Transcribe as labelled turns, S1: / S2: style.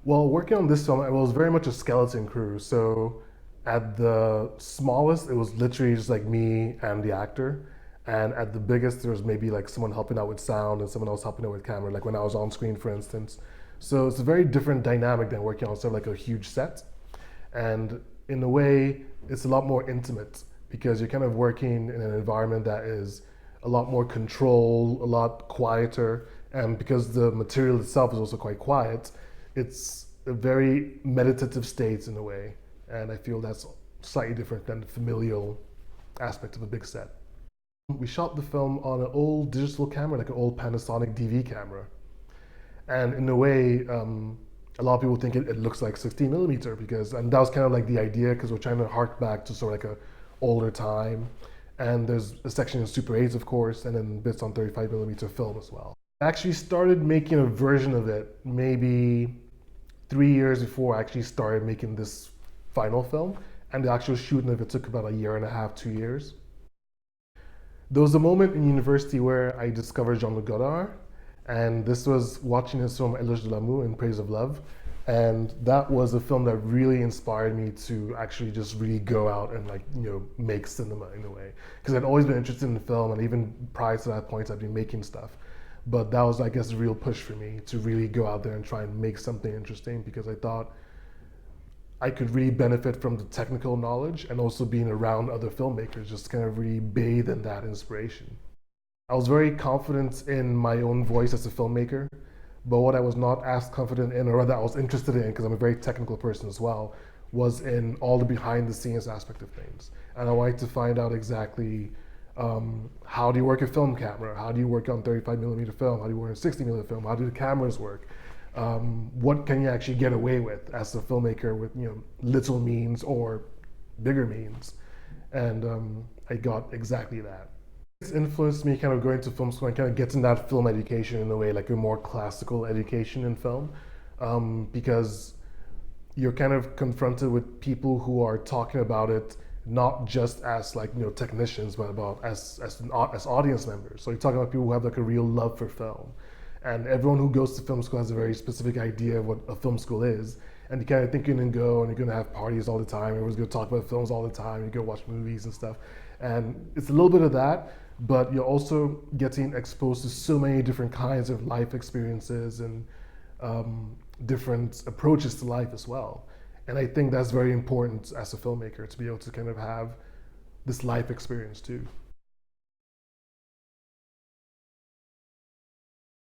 S1: Well, working on this film, it was very much a skeleton crew. So at the smallest, it was literally just like me and the actor. And at the biggest, there was maybe like someone helping out with sound and someone else helping out with camera, like when I was on screen, for instance. So it's a very different dynamic than working on sort of like a huge set. And in a way, it's a lot more intimate because you're kind of working in an environment that is a lot more controlled, a lot quieter. And because the material itself is also quite quiet, it's a very meditative state in a way. And I feel that's slightly different than the familial aspect of a big set. We shot the film on an old digital camera, like an old Panasonic DV camera. And in a way, a lot of people think it looks like 16 millimeter because, and that was kind of like the idea because we're trying to hark back to sort of like a older time. And there's a section in Super 8s, of course, and then bits on 35 millimeter film as well. I actually started making a version of it maybe 3 years before I actually started making this final film. And the actual shooting of it took about a year and a half, 2 years. There was a moment in university where I discovered Jean-Luc Godard, and this was watching his film Éloge de l'amour, In Praise of Love. And that was a film that really inspired me to actually just really go out and like, make cinema in a way. Because I'd always been interested in film, and even prior to that point, I'd been making stuff. But that was, I guess, a real push for me to really go out there and try and make something interesting because I thought I could really benefit from the technical knowledge and also being around other filmmakers, just kind of really bathe in that inspiration. I was very confident in my own voice as a filmmaker, but what I was not as confident in, or rather I was interested in, because I'm a very technical person as well, was in all the behind the scenes aspect of things. And I wanted to find out exactly how do you work a film camera? How do you work on 35 millimeter film? How do you work on 60 millimeter film? How do the cameras work? What can you actually get away with as a filmmaker with little means or bigger means? And I got exactly that. It's influenced me kind of going to film school and kind of getting that film education in a way, like a more classical education in film, because you're kind of confronted with people who are talking about it not just as like technicians, but about as audience members. So you're talking about people who have like a real love for film. And everyone who goes to film school has a very specific idea of what a film school is. And you kind of think you're gonna go and you're gonna have parties all the time. Everyone's gonna talk about films all the time. You go watch movies and stuff. And it's a little bit of that, but you're also getting exposed to so many different kinds of life experiences and different approaches to life as well. And I think that's very important as a filmmaker to be able to kind of have this life experience too.